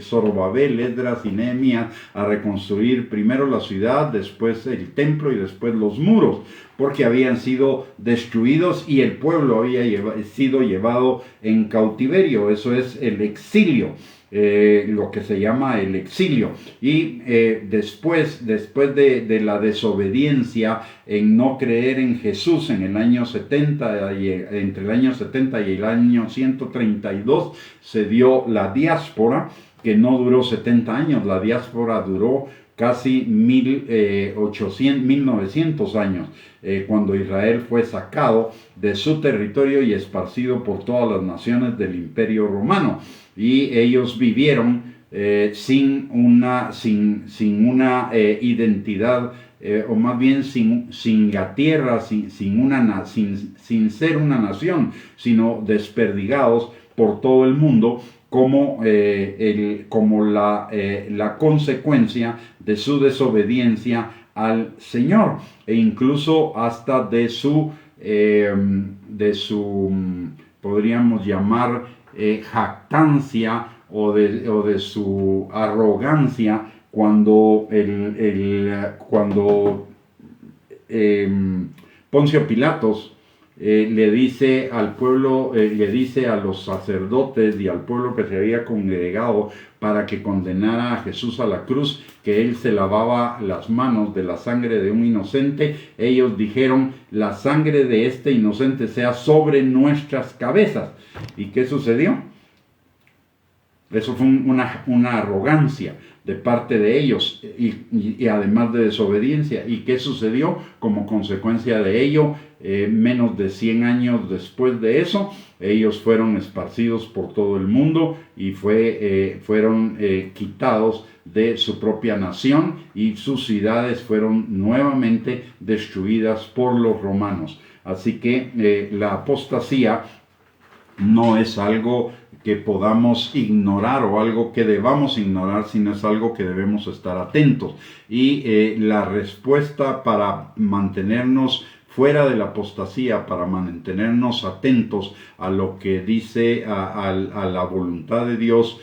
Zorobabel, Esdras y Nehemías a reconstruir primero la ciudad, después el templo y después los muros, porque habían sido destruidos y el pueblo había sido llevado en cautiverio. Eso es el exilio. Lo que se llama el exilio. Y después de la desobediencia en no creer en Jesús en el año 70, entre el año 70 y el año 132, se dio la diáspora, que no duró 70 años. La diáspora duró casi 1900 años, cuando Israel fue sacado de su territorio y esparcido por todas las naciones del Imperio Romano. Y ellos vivieron sin una identidad, o más bien sin la tierra, sin ser una nación, sino desperdigados por todo el mundo, como la consecuencia de su desobediencia al Señor, e incluso hasta de su podríamos llamar jactancia o de su arrogancia cuando Poncio Pilatos le dice al pueblo, le dice a los sacerdotes y al pueblo que se había congregado para que condenara a Jesús a la cruz, que él se lavaba las manos de la sangre de un inocente. Ellos dijeron: la sangre de este inocente sea sobre nuestras cabezas. ¿Y qué sucedió? Eso fue una arrogancia de parte de ellos y además de desobediencia. ¿Y qué sucedió como consecuencia de ello? Menos de 100 años después de eso, ellos fueron esparcidos por todo el mundo y fueron quitados de su propia nación, y sus ciudades fueron nuevamente destruidas por los romanos. Así que la apostasía no es algo que podamos ignorar o algo que debamos ignorar, sino es algo que debemos estar atentos. Y la respuesta para mantenernos fuera de la apostasía, para mantenernos atentos a lo que dice a la voluntad de Dios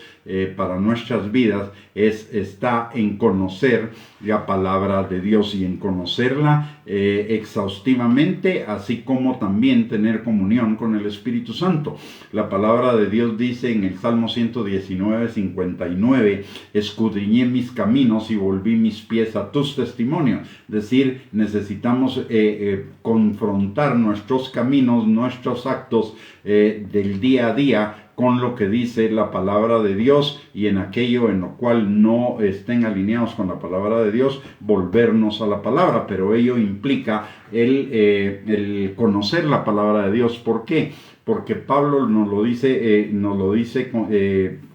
para nuestras vidas, está en conocer la palabra de Dios y en conocerla exhaustivamente, así como también tener comunión con el Espíritu Santo. La palabra de Dios dice en el Salmo 119, 59, escudriñé mis caminos y volví mis pies a tus testimonios. Es decir, necesitamos confrontar nuestros caminos, nuestros actos del día a día con lo que dice la palabra de Dios, y en aquello en lo cual no estén alineados con la palabra de Dios, volvernos a la palabra. Pero ello implica el conocer la palabra de Dios. ¿Por qué? Porque Pablo nos lo dice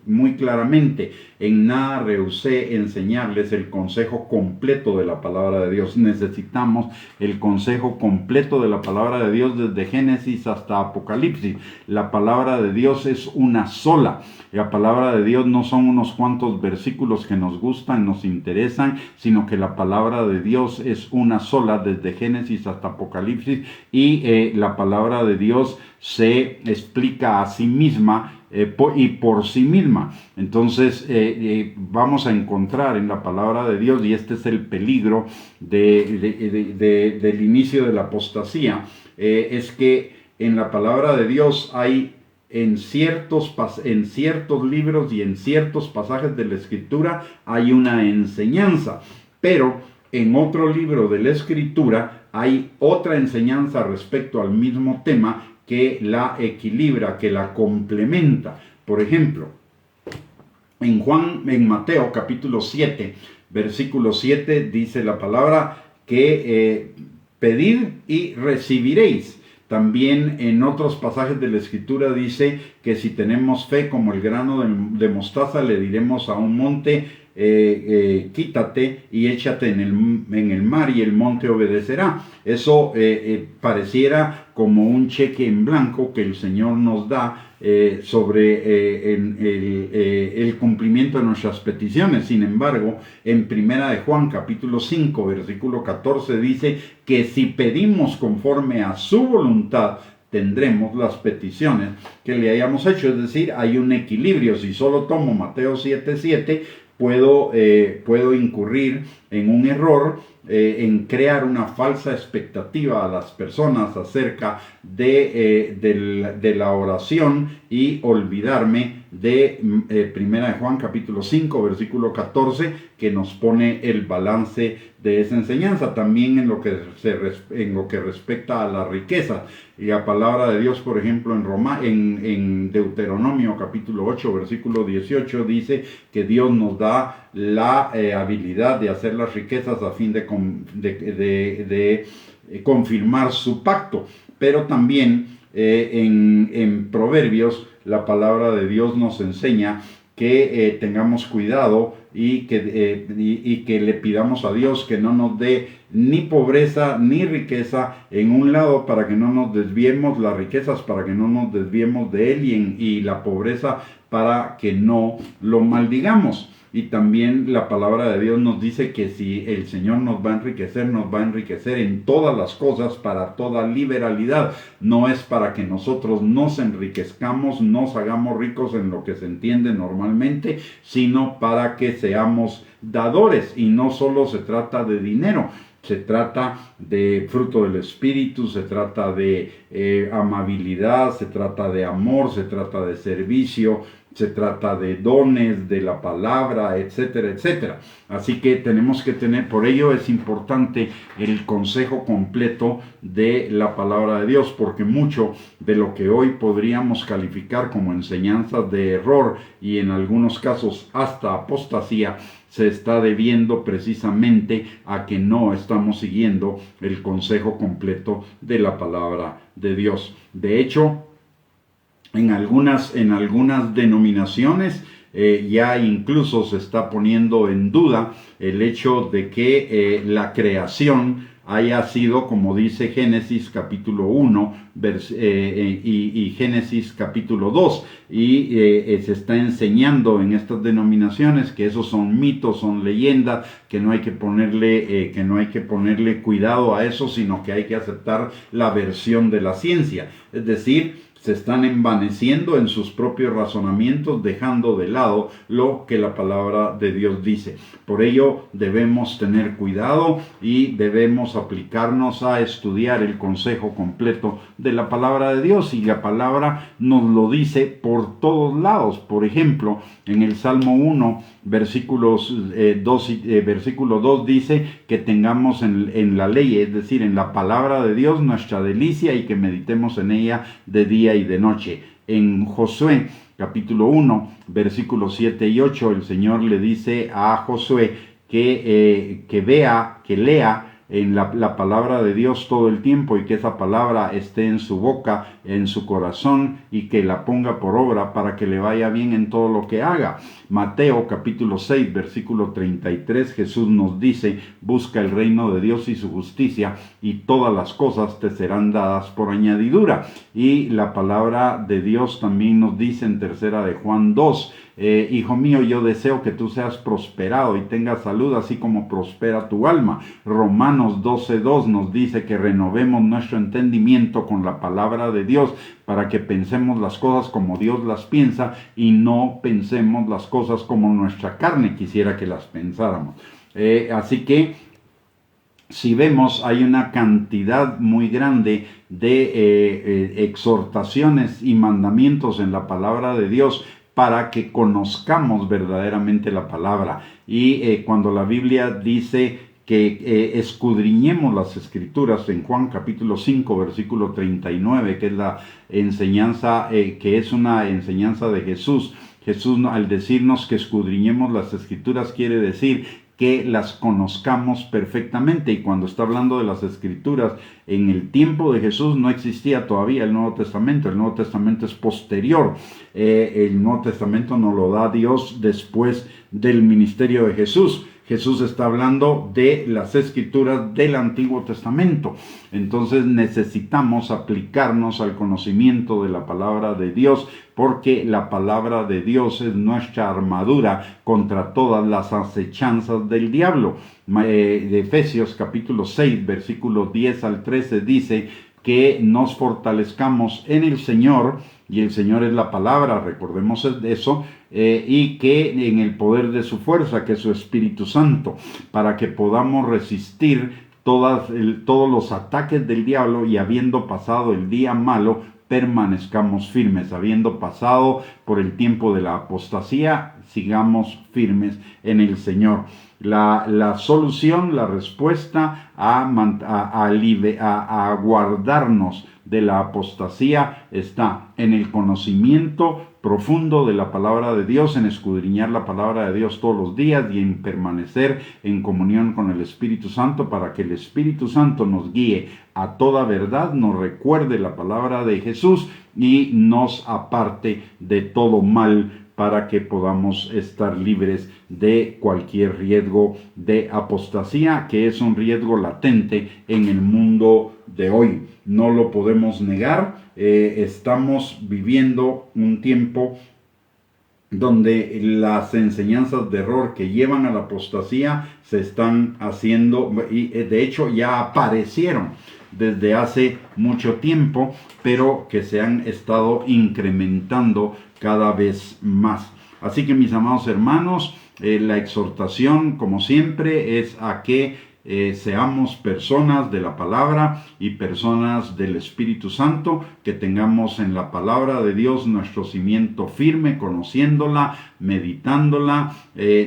muy claramente: en nada rehusé enseñarles el consejo completo de la palabra de Dios. Necesitamos el consejo completo de la palabra de Dios desde Génesis hasta Apocalipsis. La palabra de Dios es una sola. La palabra de Dios no son unos cuantos versículos que nos gustan, nos interesan, sino que la palabra de Dios es una sola desde Génesis hasta Apocalipsis, y la palabra de Dios se explica a sí misma y por sí misma. Entonces vamos a encontrar en la palabra de Dios, y este es el peligro del inicio de la apostasía, es que en la palabra de Dios hay en ciertos libros y en ciertos pasajes de la Escritura hay una enseñanza, pero en otro libro de la Escritura hay otra enseñanza respecto al mismo tema que la equilibra, que la complementa. Por ejemplo, En Mateo capítulo 7, versículo 7, dice la palabra que pedid y recibiréis. También en otros pasajes de la Escritura dice que si tenemos fe como el grano de mostaza, le diremos a un monte, quítate y échate en el mar, y el monte obedecerá. Eso pareciera como un cheque en blanco que el Señor nos da sobre el cumplimiento de nuestras peticiones. Sin embargo, en Primera de Juan capítulo 5 versículo 14 dice que si pedimos conforme a su voluntad, tendremos las peticiones que le hayamos hecho. Es decir, hay un equilibrio. Si solo tomo Mateo 7:7, puedo incurrir en un error, en crear una falsa expectativa a las personas acerca de la oración, y olvidarme de Primera de Juan capítulo 5 versículo 14, que nos pone el balance de esa enseñanza. También en lo que respecta a la riqueza, y la palabra de Dios, por ejemplo, en Deuteronomio capítulo 8 versículo 18 dice que Dios nos da la habilidad de hacer las riquezas a fin de confirmar su pacto. Pero también en Proverbios la palabra de Dios nos enseña que tengamos cuidado y que le pidamos a Dios que no nos dé ni pobreza ni riqueza en un lado, para que no nos desviemos, las riquezas para que no nos desviemos de Él, y la pobreza para que no lo maldigamos. Y también la palabra de Dios nos dice que si el Señor nos va a enriquecer en todas las cosas, para toda liberalidad. No es para que nosotros nos enriquezcamos, nos hagamos ricos en lo que se entiende normalmente, sino para que seamos dadores. Y no solo se trata de dinero, se trata de fruto del Espíritu, se trata de amabilidad, se trata de amor, se trata de servicio, se trata de dones de la palabra, etcétera, etcétera. Así que tenemos que tener, por ello es importante el consejo completo de la palabra de Dios, porque mucho de lo que hoy podríamos calificar como enseñanzas de error, y en algunos casos hasta apostasía, se está debiendo precisamente a que no estamos siguiendo el consejo completo de la palabra de Dios. De hecho, en algunas denominaciones ya incluso se está poniendo en duda el hecho de que la creación haya sido, como dice Génesis capítulo 1 y Génesis capítulo 2, y se está enseñando en estas denominaciones que esos son mitos, son leyendas, que no hay que ponerle cuidado a eso, sino que hay que aceptar la versión de la ciencia. Es decir, se están envaneciendo en sus propios razonamientos, dejando de lado lo que la palabra de Dios dice. Por ello debemos tener cuidado y debemos aplicarnos a estudiar el consejo completo de la palabra de Dios, y la palabra nos lo dice por todos lados. Por ejemplo, en el Salmo 1, versículo 2 dice que tengamos en la ley, es decir, en la palabra de Dios, nuestra delicia, y que meditemos en ella de día y de noche. En Josué capítulo 1 versículos 7 y 8, el Señor le dice a Josué que lea en la palabra de Dios todo el tiempo, y que esa palabra esté en su boca, en su corazón, y que la ponga por obra para que le vaya bien en todo lo que haga. Mateo capítulo 6 versículo 33, Jesús nos dice: busca el reino de Dios y su justicia, y todas las cosas te serán dadas por añadidura. Y la palabra de Dios también nos dice en tercera de Juan 2, hijo mío, yo deseo que tú seas prosperado y tengas salud, así como prospera tu alma. Romanos 12:2 nos dice que renovemos nuestro entendimiento con la palabra de Dios, para que pensemos las cosas como Dios las piensa, y no pensemos las cosas como nuestra carne quisiera que las pensáramos. Así que, si vemos, hay una cantidad muy grande de exhortaciones y mandamientos en la palabra de Dios para que conozcamos verdaderamente la palabra. Y cuando la Biblia dice que escudriñemos las Escrituras, en Juan capítulo 5 versículo 39, que es la enseñanza, que es una enseñanza de Jesús, Jesús, al decirnos que escudriñemos las Escrituras, quiere decir que las conozcamos perfectamente. Y cuando está hablando de las Escrituras, en el tiempo de Jesús no existía todavía el Nuevo Testamento. El Nuevo Testamento es posterior. El Nuevo Testamento nos lo da Dios después del ministerio de Jesús. Jesús está hablando de las Escrituras del Antiguo Testamento. Entonces necesitamos aplicarnos al conocimiento de la palabra de Dios, porque la palabra de Dios es nuestra armadura contra todas las acechanzas del diablo. De Efesios capítulo 6, versículos 10 al 13 dice que nos fortalezcamos en el Señor, y el Señor es la palabra, recordemos eso, y que en el poder de su fuerza, que es su Espíritu Santo, para que podamos resistir todos los ataques del diablo, y habiendo pasado el día malo, permanezcamos firmes. Habiendo pasado por el tiempo de la apostasía, sigamos firmes en el Señor. La solución, la respuesta a guardarnos de la apostasía está en el conocimiento profundo de la palabra de Dios, en escudriñar la palabra de Dios todos los días y en permanecer en comunión con el Espíritu Santo, para que el Espíritu Santo nos guíe a toda verdad, nos recuerde la palabra de Jesús y nos aparte de todo mal, para que podamos estar libres de cualquier riesgo de apostasía, que es un riesgo latente en el mundo de hoy. No lo podemos negar. Estamos viviendo un tiempo donde las enseñanzas de error que llevan a la apostasía se están haciendo, y de hecho ya aparecieron desde hace mucho tiempo, pero que se han estado incrementando cada vez más. Así que, mis amados hermanos, la exhortación, como siempre, es a que seamos personas de la palabra y personas del Espíritu Santo, que tengamos en la palabra de Dios nuestro cimiento firme, conociéndola, meditándola,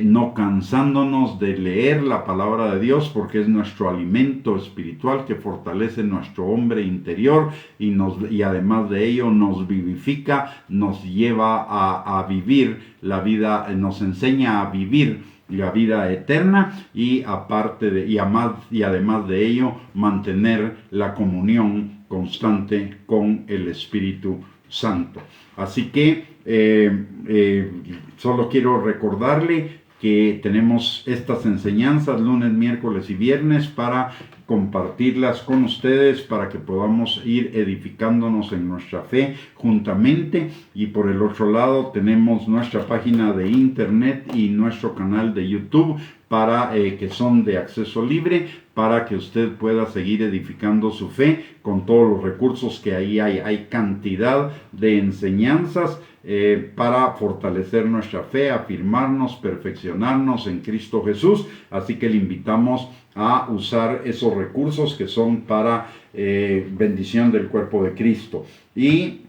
no cansándonos de leer la palabra de Dios, porque es nuestro alimento espiritual que fortalece nuestro hombre interior y además de ello nos vivifica, nos lleva a vivir la vida, nos enseña a vivir la vida eterna, y además de ello mantener la comunión constante con el Espíritu Santo. Así que solo quiero recordarle que tenemos estas enseñanzas lunes, miércoles y viernes para compartirlas con ustedes, para que podamos ir edificándonos en nuestra fe juntamente. Y por el otro lado tenemos nuestra página de internet y nuestro canal de YouTube, para que son de acceso libre, para que usted pueda seguir edificando su fe con todos los recursos que ahí hay. Hay cantidad de enseñanzas para fortalecer nuestra fe, afirmarnos, perfeccionarnos en Cristo Jesús. Así que le invitamos a usar esos recursos que son para bendición del cuerpo de Cristo. Y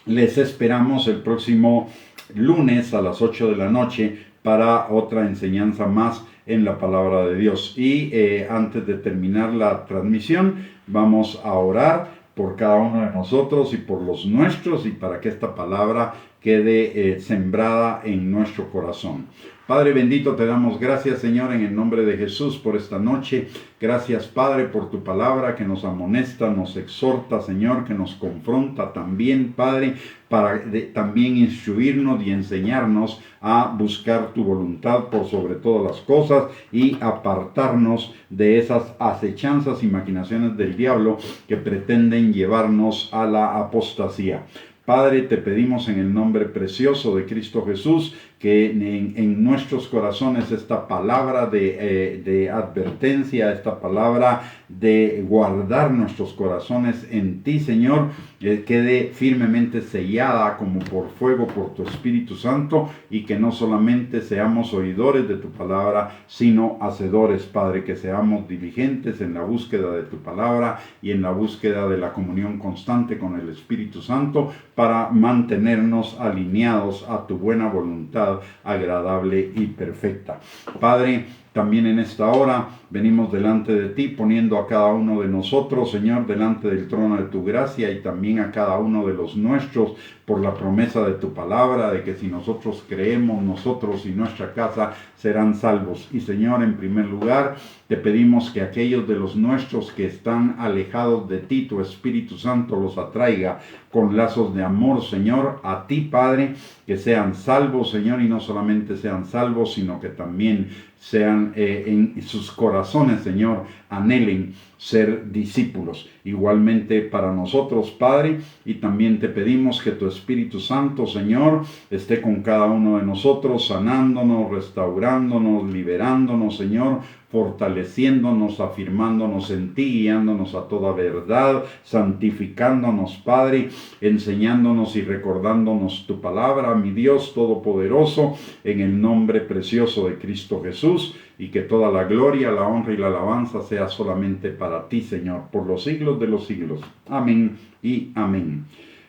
les esperamos el próximo lunes a las 8 de la noche para otra enseñanza más en la palabra de Dios. Y antes de terminar la transmisión, vamos a orar por cada uno de nosotros y por los nuestros, y para que esta palabra quede sembrada en nuestro corazón. Padre bendito, te damos gracias, Señor, en el nombre de Jesús, por esta noche. Gracias, Padre, por tu palabra que nos amonesta, nos exhorta, Señor, que nos confronta también, Padre, para también instruirnos y enseñarnos a buscar tu voluntad por sobre todas las cosas, y apartarnos de esas acechanzas y maquinaciones del diablo que pretenden llevarnos a la apostasía. Padre, te pedimos en el nombre precioso de Cristo Jesús que en nuestros corazones esta palabra de advertencia, esta palabra de guardar nuestros corazones en ti, Señor, quede firmemente sellada como por fuego por tu Espíritu Santo, y que no solamente seamos oidores de tu palabra, sino hacedores, Padre, que seamos diligentes en la búsqueda de tu palabra y en la búsqueda de la comunión constante con el Espíritu Santo, para mantenernos alineados a tu buena voluntad agradable y perfecta. Padre, También en esta hora venimos delante de ti, poniendo a cada uno de nosotros, Señor, delante del trono de tu gracia, y también a cada uno de los nuestros, por la promesa de tu palabra, de que si nosotros creemos, nosotros y nuestra casa serán salvos. Y Señor, en primer lugar, te pedimos que aquellos de los nuestros que están alejados de ti, tu Espíritu Santo los atraiga con lazos de amor, Señor, a ti, Padre, que sean salvos, Señor, y no solamente sean salvos, sino que también sean en sus corazones, Señor, anhelen ser discípulos. Igualmente para nosotros, Padre, y también te pedimos que tu Espíritu Santo, Señor, esté con cada uno de nosotros, sanándonos, restaurándonos, liberándonos, Señor, fortaleciéndonos, afirmándonos en ti, guiándonos a toda verdad, santificándonos, Padre, enseñándonos y recordándonos tu palabra, mi Dios Todopoderoso, en el nombre precioso de Cristo Jesús, y que toda la gloria, la honra y la alabanza sea solamente para ti, Señor, por los siglos de los siglos. Amén y amén.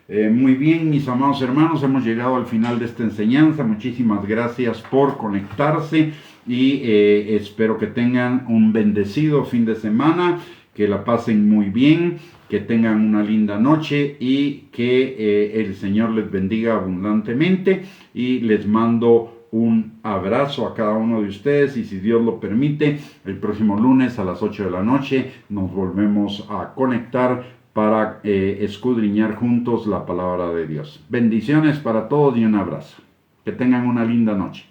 Muy bien, mis amados hermanos, hemos llegado al final de esta enseñanza. Muchísimas gracias por conectarse y espero que tengan un bendecido fin de semana, que la pasen muy bien, que tengan una linda noche y que el Señor les bendiga abundantemente, y les mando un abrazo a cada uno de ustedes, y si Dios lo permite, el próximo lunes a las 8 de la noche nos volvemos a conectar para escudriñar juntos la palabra de Dios. Bendiciones para todos y un abrazo. Que tengan una linda noche.